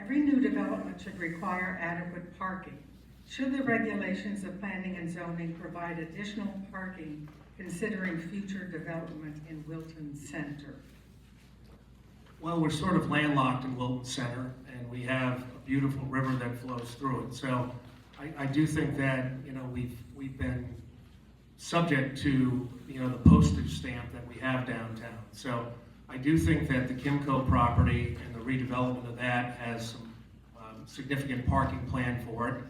Every new development should require adequate parking. Should the regulations of planning and zoning provide additional parking considering future development in Wilton Center? Well, we're sort of landlocked in Wilton Center, and we have a beautiful river that flows through it. So I do think that, you know, we've been subject to, you know, the postage stamp that we have downtown. So I do think that the Kimco property and the redevelopment of that has some significant parking plan for it.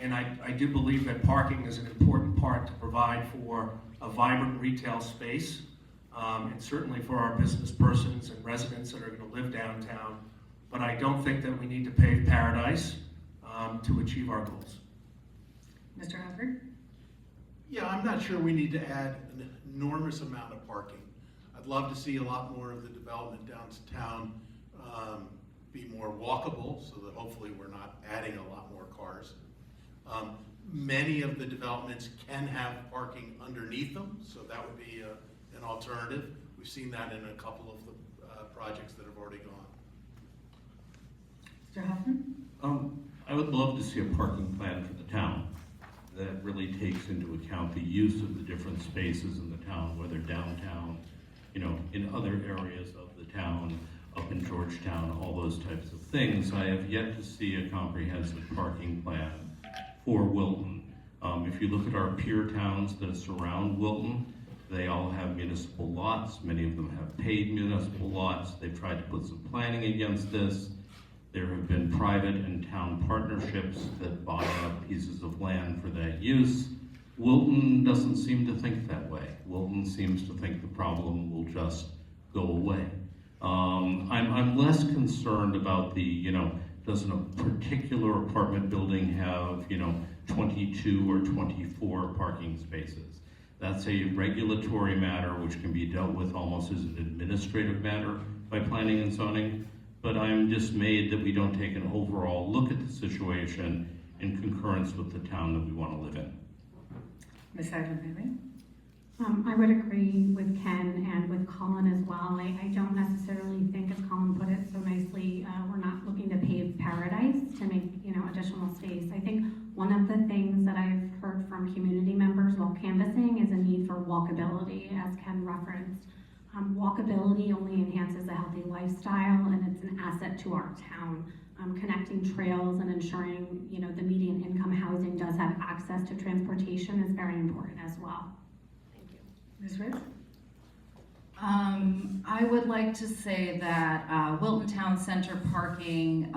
And I do believe that parking is an important part to provide for a vibrant retail space, and certainly for our business persons and residents that are going to live downtown. But I don't think that we need to pave paradise to achieve our goals. Mr. Hubbard? Yeah, I'm not sure we need to add an enormous amount of parking. I'd love to see a lot more of the development downtown be more walkable, so that hopefully we're not adding a lot more cars. Many of the developments can have parking underneath them, so that would be an alternative. We've seen that in a couple of the projects that have already gone. Mr. Hoffman? I would love to see a parking plan for the town that really takes into account the use of the different spaces in the town, whether downtown, you know, in other areas of the town, up in Georgetown, all those types of things. I have yet to see a comprehensive parking plan for Wilton. If you look at our peer towns that surround Wilton, they all have municipal lots. Many of them have paid municipal lots. They've tried to put some planning against this. There have been private and town partnerships that buy up pieces of land for that use. Wilton doesn't seem to think that way. Wilton seems to think the problem will just go away. I'm less concerned about the, you know, doesn't a particular apartment building have, you know, 22 or 24 parking spaces? That's a regulatory matter which can be dealt with almost as an administrative matter by planning and zoning. But I'm dismayed that we don't take an overall look at the situation in concurrence with the town that we want to live in. Ms. Adler-Bailey? I would agree with Ken and with Colin as well. I don't necessarily think, as Colin put it so nicely, we're not looking to pave paradise to make, you know, additional space. I think one of the things that I've heard from community members while canvassing is a need for walkability, as Ken referenced. Walkability only enhances a healthy lifestyle, and it's an asset to our town. Connecting trails and ensuring, you know, the median income housing does have access to transportation is very important as well. Thank you. Ms. Ritz? I would like to say that Wilton Town Center parking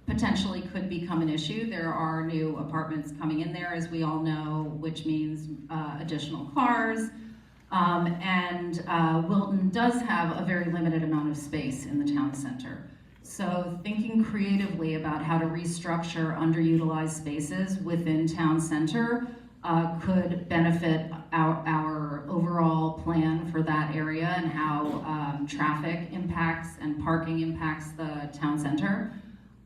potentially could become an issue. There are new apartments coming in there, as we all know, which means additional cars. Wilton does have a very limited amount of space in the town center. So thinking creatively about how to restructure underutilized spaces within town center could benefit our overall plan for that area and how traffic impacts and parking impacts the town center.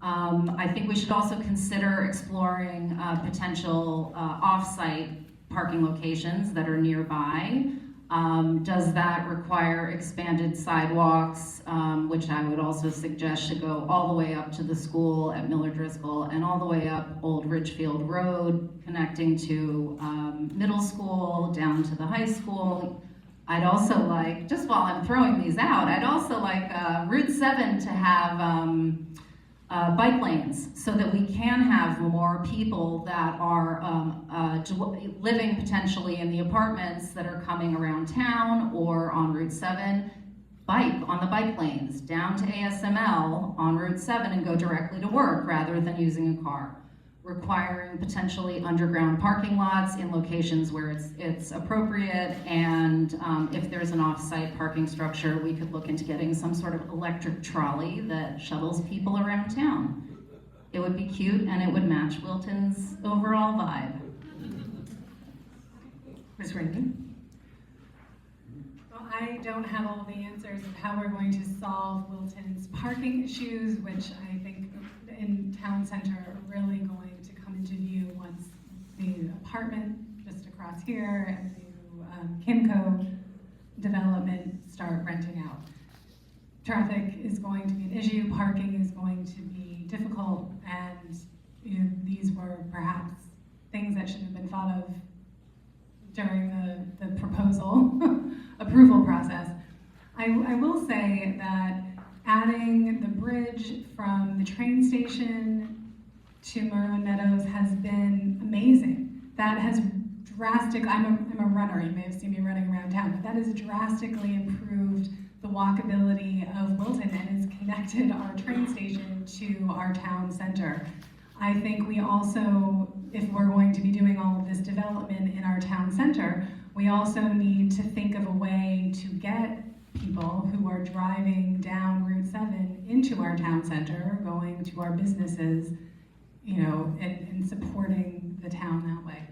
I think we should also consider exploring potential off-site parking locations that are nearby. Does that require expanded sidewalks, which I would also suggest should go all the way up to the school at Miller Driscoll and all the way up Old Ridgefield Road, connecting to middle school down to the high school. I'd also like, just while I'm throwing these out, I'd also like Route 7 to have bike lanes so that we can have more people that are living potentially in the apartments that are coming around town or on Route 7, bike on the bike lanes down to ASML on Route 7 and go directly to work rather than using a car. Requiring potentially underground parking lots in locations where it's appropriate, and if there's an off-site parking structure, we could look into getting some sort of electric trolley that shuttles people around town. It would be cute and it would match Wilton's overall vibe. Ms. Rankin? Well, I don't have all the answers of how we're going to solve Wilton's parking issues, which I think in town center are really going to come into view once the apartment just across here and the Kimco development start renting out. traffic is going to be an issue, parking is going to be difficult, and you know, these were perhaps things that should have been thought of during the proposal approval process. I will say that adding the bridge from the train station to Merwin Meadows has been amazing. That has I'm a runner, you may have seen me running around town, but that has drastically improved the walkability of Wilton and has connected our train station to our town center. I think we also, if we're going to be doing all of this development in our town center, we also need to think of a way to get people who are driving down Route 7 into our town center, going to our businesses, you know, and supporting the town that way.